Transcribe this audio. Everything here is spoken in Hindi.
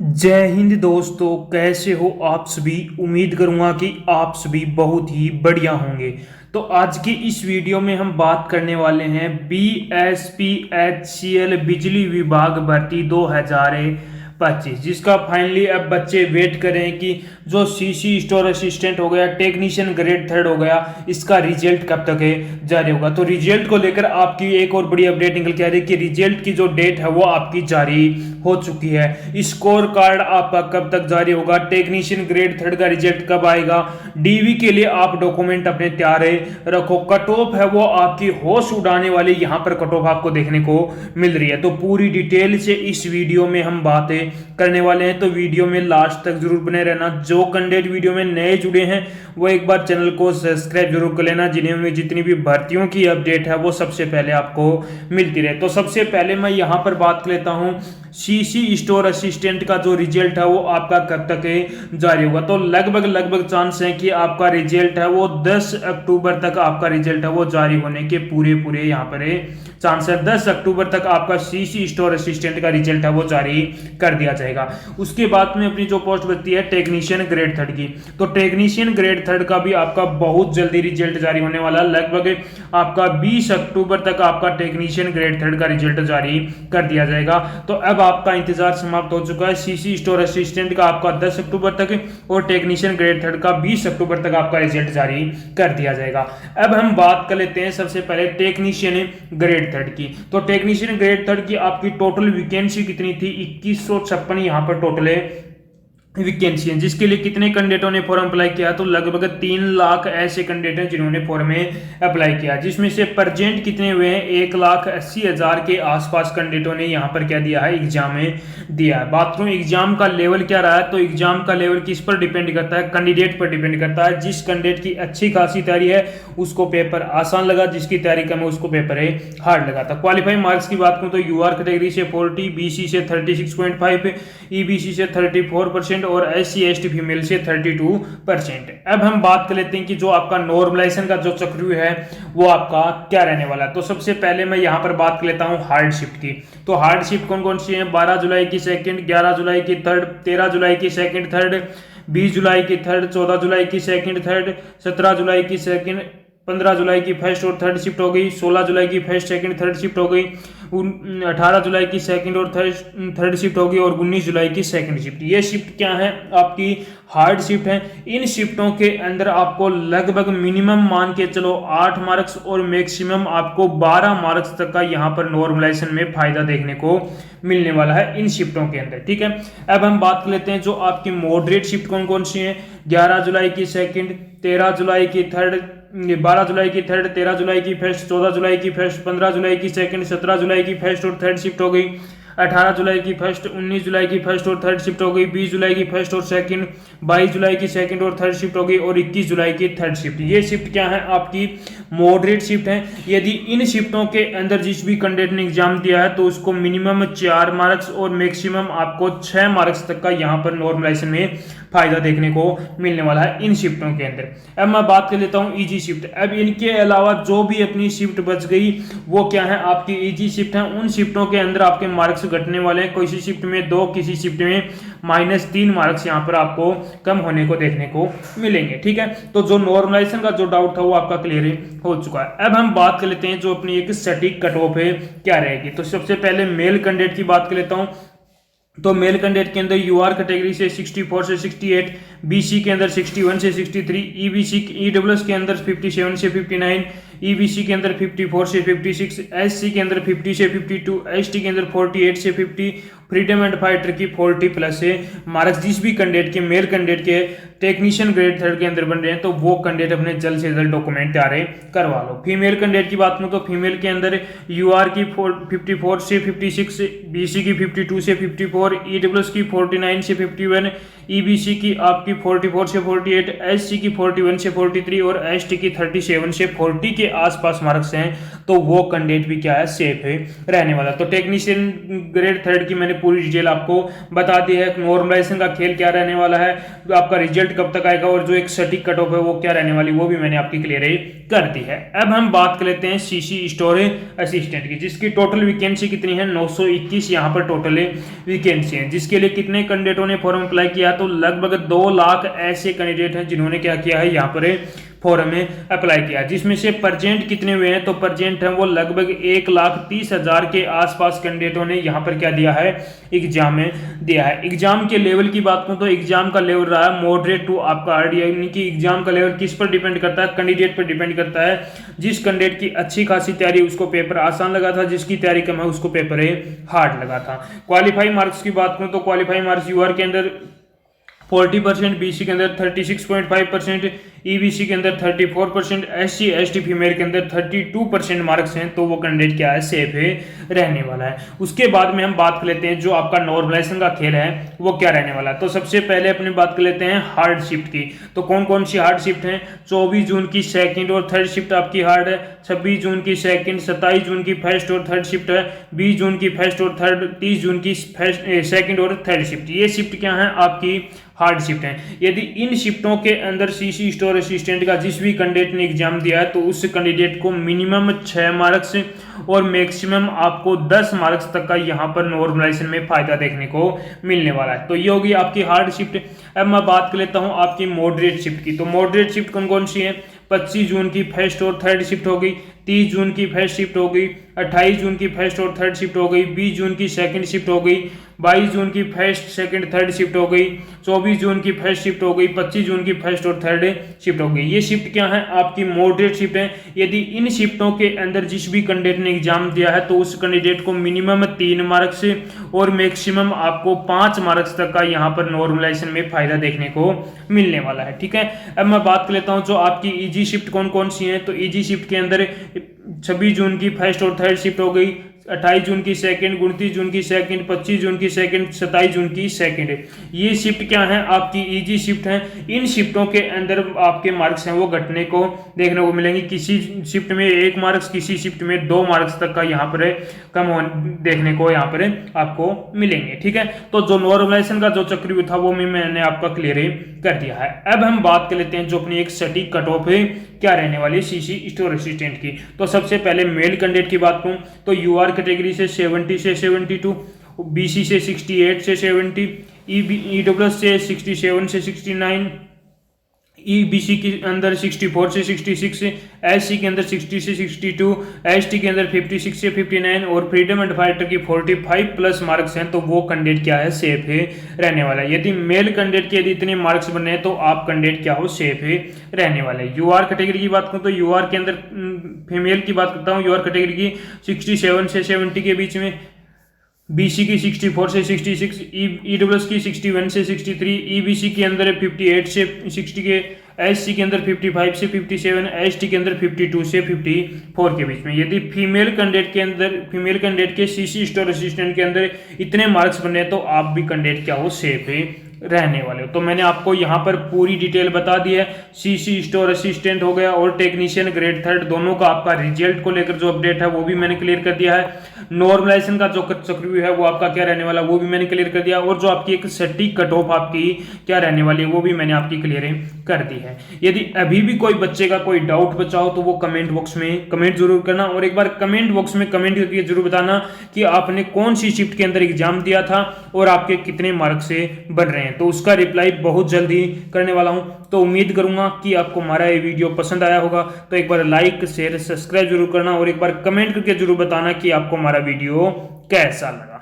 जय हिंद दोस्तों, कैसे हो आप सभी। उम्मीद करूंगा कि आप सभी बहुत ही बढ़िया होंगे। तो आज की इस वीडियो में हम बात करने वाले हैं BSPHCL बिजली विभाग भर्ती 2025, जिसका फाइनली अब बच्चे वेट करें कि जो सीसी स्टोर असिस्टेंट हो गया, टेक्नीशियन ग्रेड थर्ड हो गया, इसका रिजल्ट कब तक है जारी होगा। तो रिजल्ट को लेकर आपकी एक और बड़ी अपडेट निकल के आ रही है कि रिजल्ट की जो डेट है वो आपकी जारी हो चुकी है। स्कोर कार्ड आपका कब तक जारी होगा, टेक्नीशियन ग्रेड थर्ड का रिजल्ट कब आएगा, डीवी के लिए आप डॉक्यूमेंट अपने तैयार रखो। कट ऑफ है वो आपकी होश उड़ाने वाली यहाँ पर कट ऑफ आपको देखने को मिल रही है। तो पूरी डिटेल से इस वीडियो में हम बातें करने वाले हैं, तो वीडियो में लास्ट तक जरूर बने रहना। जो कैंडिडेट वीडियो में नए जुड़े हैं वो एक बार चैनल को सब्सक्राइब जरूर कर लेना, जिन्हें जितनी भी भर्तियों की अपडेट है वो सबसे पहले आपको मिलती रहे। तो सबसे पहले मैं यहाँ पर बात कर लेता हूँ सीसी स्टोर असिस्टेंट का जो रिजल्ट है वो आपका कब तक जारी होगा। तो लगभग चांस है कि आपका रिजल्ट है वो 10 अक्टूबर तक आपका रिजल्ट है वो जारी होने के पूरे यहाँ पर चांस है। 10 अक्टूबर तक आपका सीसी स्टोर असिस्टेंट का रिजल्ट है वो जारी कर दिया जाएगा। उसके बाद में अपनी जो पोस्ट बचती है टेक्नीशियन ग्रेड थर्ड की, तो टेक्नीशियन ग्रेड थर्ड का भी आपका बहुत जल्दी रिजल्ट जारी होने वाला। लगभग आपका 20 अक्टूबर तक आपका टेक्नीशियन ग्रेड थर्ड का रिजल्ट जारी कर दिया जाएगा। तो अब आपका इंतजार समाप्त हो चुका है। सीसी स्टोर असिस्टेंट का आपका 10 अक्टूबर तक और टेक्नीशियन ग्रेड थर्ड का 20 अक्टूबर तक आपका रिजल्ट जारी कर दिया जाएगा। अब हम बात कर लेते हैं सबसे पहले टेक्नीशियन ग्रेड थर्ड की। तो टेक्नीशियन ग्रेड थर्ड की आपकी टोटल वैकेंसी कितनी थी? 2156 यहाँ पर टोटल है वैकेंसी है, जिसके लिए कितने कैंडिडेटों ने फॉर्म अप्लाई किया? तो लगभग 3 लाख ऐसे कैंडिडेट हैं जिन्होंने फॉर्म में अप्लाई किया, जिसमें से प्रेजेंट कितने हुए हैं? 1,80,000 के आसपास कैंडिडेटों ने यहाँ पर क्या दिया है? एग्जाम में दिया है। बात करूं एग्जाम का लेवल क्या रहा है, तो एग्जाम का लेवल किस पर डिपेंड करता है? कैंडिडेट पर डिपेंड करता है। जिस कैंडिडेट की अच्छी खासी तैयारी है उसको पेपर आसान लगा, जिसकी तैयारी कम है उसको पेपर हार्ड लगा था। क्वालिफाइंग मार्क्स की बात करूं तो यूआर कैटेगरी से 40, बीसी से 36.5, ईबीसी से 34% और SC ST फीमेल से 32%। अब हम बात कर लेते हैं कि जो आपका नॉर्मलाइजेशन का जो चक्रव्यूह है वो आपका क्या रहने वाला है। तो सबसे पहले मैं यहां पर बात कर लेता हूं हार्ड शिफ्ट की। तो हार्ड शिफ्ट कौन कौन सी है? 12 जुलाई की सेकंड, 11 जुलाई की थर्ड, 13 जुलाई की सेकंड थर्ड, 20 जुलाई की थर्ड, 14 जुलाई की सेकंड थर्ड, 17 जुलाई की सेकंड, 15 जुलाई की फर्स्ट और थर्ड शिफ्ट हो गई, 16 जुलाई की फर्स्ट सेकंड थर्ड शिफ्ट हो गई, 18 जुलाई की सेकंड और थर्ड शिफ्ट होगी और 19 जुलाई की सेकंड शिफ्ट। ये शिफ्ट क्या है? आपकी हार्ड शिफ्ट है। इन शिफ्टों के अंदर आपको लगभग मिनिमम मान के चलो 8 मार्क्स और मैक्सिमम आपको 12 मार्क्स तक का यहाँ पर नॉर्मलाइजेशन में फायदा देखने को मिलने वाला है इन शिफ्टों के अंदर। ठीक है, अब हम बात कर लेते हैं जो आपकी मॉडरेट शिफ्ट कौन कौन सी है। 11 जुलाई की सेकंड, 13 जुलाई की थर्ड, 12 जुलाई की थर्ड, 13 जुलाई की फर्स्ट, 14 जुलाई की फर्स्ट, 15 जुलाई की सेकंड, 17 जुलाई की फर्स्ट और थर्ड शिफ्ट हो गई, 18 जुलाई की फर्स्ट, 19 जुलाई की फर्स्ट और थर्ड शिफ्ट हो गई, 20 जुलाई की फर्स्ट और सेकंड, 22 जुलाई की सेकंड और थर्ड शिफ्ट हो गई और 21 जुलाई की थर्ड शिफ्ट। ये शिफ्ट क्या है? आपकी मॉडरेट शिफ्ट है। यदि इन शिफ्टों के अंदर जिस भी कैंडिडेट ने एग्जाम दिया है तो उसको मिनिमम 4 मार्क्स और मैक्सिमम आपको 6 मार्क्स तक का यहाँ पर नॉर्मलाइजेशन में फायदा देखने को मिलने वाला है इन शिफ्टों के अंदर। अब मैं बात कर लेता हूँ इजी शिफ्ट। अब इनके अलावा जो भी अपनी शिफ्ट बच गई वो क्या है? आपकी इजी शिफ्ट है। उन शिफ्टों के अंदर आपके मार्क्स घटने वाले हैं। किसी शिफ्ट में 2, किसी शिफ्ट में -3 मार्क्स यहाँ पर आपको कम होने को देखने को मिलेंगे। ठीक है, तो जो नॉर्मलाइजेशन का जो डाउट था वो आपका क्लियर हो चुका है। अब हम बात कर लेते हैं जो अपनी एक सटीक कट ऑफ है क्या रहेगी। तो सबसे पहले मेल कैंडिडेट की बात कर लेता हूं। तो मेल कैंडिडेट के अंदर यूआर कैटेगरी से 64 से 68, बीसी के अंदर 61 से 63, ईबीसी ईडब्ल्यूएस के अंदर 57 से 59, ईबीसी के अंदर 54 से 56, एससी के अंदर 50 से 52, एसटी के अंदर 48 से 50, फ्रीडम एंड फाइटर की 40 प्लस से मार्क्स जिस भी कैंडिडेट के मेल कैंडिडेट के टेक्नीशियन ग्रेड थर्ड के अंदर बन रहे हैं तो वो कैंडिडेट अपने जल्द से जल्द डॉक्यूमेंट तैयार करवा लो। फीमेल कैंडिडेट की बात करूं तो फीमेल के अंदर यूआर की 54 से 56, बीसी की 52 से 54, ईडब्ल्यूएस की 49 से 51, ईबीसी की आपकी 44 से 48, एससी की 41 से 43 और एसटी की 37 से 40 के आसपास मार्क्स हैं तो वो कैंडिडेट भी क्या है, सेफ है रहने वाला। तो टेक्नीशियन ग्रेड थर्ड की मैंने पूरी डिटेल आपको बता दी है। नॉर्मलाइजेशन का खेल क्या रहने वाला है, आपका रिजल्ट कब तक आएगा, और जो एक सटीक कट ऑफ है वो क्या रहने वाली, वो भी मैंने आपकी क्लियर कर दी है। अब हम बात कर लेते हैं सीसी स्टोरेज असिस्टेंट की, जिसकी टोटल वैकेंसी कितनी है, 921 यहाँ पर टोटल वैकेंसी है। जिसके लिए कितने कैंडिडेटों ने फॉर्म अप्लाई किया, तो लगभग 2 लाख ऐसे कैंडिडेट हैं जिन्होंने क्या किया है, यहाँ पर फॉर्म में अप्लाई किया। जिसमें से परसेंट कितने हुए हैं, तो परसेंट है वो लगभग 1,30,000 के आसपास कैंडिडेटों ने यहाँ पर क्या दिया है, एग्जाम में दिया है। एग्जाम के लेवल की बात करूं तो एग्जाम का लेवल रहा है मॉडरेट टू आपका हार्ड, यानी कि एग्जाम का लेवल किस पर डिपेंड करता है, कैंडिडेट पर डिपेंड करता है। जिस कैंडिडेट की अच्छी खासी तैयारी उसको पेपर आसान लगा था, जिसकी तैयारी कम है उसको पेपर हार्ड लगा था। क्वालिफाई मार्क्स की बात करूं तो क्वालिफाई मार्क्स यूआर के अंदर 40%, बीसी के अंदर 36.5%, ईबीसी के अंदर 34%, एससी एसटी फीमेल के अंदर 32% मार्क्स हैं, तो वो कैंडिडेट क्या है, सेफ है रहने वाला है। उसके बाद में हम बात कर लेते हैं जो आपका नॉर्मलाइजेशन का खेल है वो क्या रहने वाला है। तो सबसे पहले अपनी बात कर लेते हैं हार्ड शिफ्ट की। तो कौन कौन सी हार्ड शिफ्ट है, 24 जून की सेकंड और थर्ड शिफ्ट आपकी हार्ड है, 26 जून की सेकंड, 27 जून की फर्स्ट और थर्ड शिफ्ट है, 20 जून की फर्स्ट और थर्ड, 30 जून की सेकंड और थर्ड शिफ्ट। ये शिफ्ट क्या है, आपकी हार्ड शिफ्ट है। यदि इन शिफ्टों के अंदर सीसी स्टोर असिस्टेंट का जिस भी कैंडिडेट ने एग्जाम दिया है तो उस कैंडिडेट को मिनिमम 6 मार्क्स और मैक्सिमम आपको 10 मार्क्स तक का यहाँ पर नॉर्मलाइजेशन में फायदा देखने को मिलने वाला है। तो ये होगी आपकी हार्ड शिफ्ट। अब मैं बात कर लेता हूँ आपकी मॉडरेट शिफ्ट की। तो मॉडरेट शिफ्ट कौन कौन सी है, 25 जून की फर्स्ट और थर्ड शिफ्ट हो गई, 30 जून की फर्स्ट शिफ्ट हो गई, 28 जून की फर्स्ट और थर्ड शिफ्ट हो गई, 20 जून की सेकंड शिफ्ट हो गई, 22 जून की फर्स्ट सेकंड थर्ड शिफ्ट हो गई, 24 जून की फर्स्ट शिफ्ट हो गई, 25 जून की फर्स्ट और थर्ड शिफ्ट हो गई। ये शिफ्ट क्या है, आपकी मॉडरेट शिफ्ट है। यदि इन शिफ्टों के अंदर जिस भी कैंडिडेट ने एग्जाम दिया है तो उस कैंडिडेट को मिनिमम 3 मार्क्स और मैक्सिमम आपको 5 मार्क्स तक का यहाँ पर नॉर्मलाइजेशन में फायदा देखने को मिलने वाला है। ठीक है, अब मैं बात कर लेता हूँ जो आपकी इजी शिफ्ट कौन कौन सी है। तो इजी शिफ्ट के अंदर 26 जून की फर्स्ट और थर्ड शिफ्ट हो गई, 28 जून की सेकंड, 29 जून की सेकंड, 25 जून की सेकंड, 27 जून की सेकंड। ये शिफ्ट क्या है, आपकी इजी शिफ्ट है। इन शिफ्टों के अंदर आपके मार्क्स हैं वो घटने को देखने को मिलेंगे। किसी शिफ्ट में 1 मार्क्स, किसी शिफ्ट में 2 मार्क्स तक का यहाँ पर कम देखने को यहाँ पर आपको मिलेंगे। ठीक है, तो जो नॉर्मलाइजेशन का जो चक्रव्यूह था वो मैंने आपका क्लियर कर दिया है। अब हम बात कर लेते हैं जो अपनी एक सटीक कट ऑफ है क्या रहने वाली सीसी स्टोर असिस्टेंट की। तो सबसे पहले मेल कैंडिडेट की बात करूं तो यूआर कैटेगरी से 70 से 72, बीसी से 68 से 70, ईडब्ल्यूएस से 67 से 69, ईबीसी के अंदर 64 से 66, एससी के अंदर 60 से 62, एसटी के अंदर 56 से 59 और फ्रीडम एंड फाइटर की 45 प्लस मार्क्स हैं, तो वो कैंडिडेट क्या है, सेफ है रहने वाला है। यदि मेल कैंडिडेट के यदि इतने मार्क्स बने हैं तो आप कैंडिडेट क्या हो, सेफ है रहने वाला है। यूआर कैटेगरी की बात करूं तो यूआर के अंदर फीमेल की बात करता हूं, यूआर कैटेगरी की 67 से 70 के बीच में, बीसी की 64 से 66, ईडब्ल्यूएस की 61 से 63, ईबीसी के अंदर 58 से 60 के, एससी के अंदर 55 से 57, एसटी के अंदर 52 से 54 के बीच में। यदि फीमेल कैंडिडेट के सीसी स्टोर असिस्टेंट के अंदर इतने मार्क्स बने तो आप भी कैंडिडेट क्या हो, सेफ है रहने वाले हो। तो मैंने आपको यहाँ पर पूरी डिटेल बता दी है। सीसी स्टोर असिस्टेंट हो गया और टेक्नीशियन ग्रेड थर्ड दोनों का आपका रिजल्ट को लेकर जो अपडेट है वो भी मैंने क्लियर कर दिया है। नॉर्मलाइजेशन का जो चक्रव्यूह है वो आपका क्या रहने वाला वो भी मैंने क्लियर कर दिया, और जो आपकी एक सटीक कट ऑफ आपकी क्या रहने वाली है वो भी मैंने आपकी क्लियर कर दी है। यदि अभी भी कोई बच्चे का कोई डाउट बचा हो तो वो कमेंट बॉक्स में कमेंट जरूर करना, और एक बार कमेंट बॉक्स में कमेंट करके जरूर बताना कि आपने कौन सी शिफ्ट के अंदर एग्जाम दिया था और आपके कितने मार्क्स से बन रहे हैं। तो उसका रिप्लाई बहुत जल्दी करने वाला हूं। तो उम्मीद करूंगा कि आपको हमारा ये वीडियो पसंद आया होगा। तो एक बार लाइक शेयर सब्सक्राइब जरूर करना और एक बार कमेंट करके जरूर बताना कि आपको हमारा वीडियो कैसा लगा।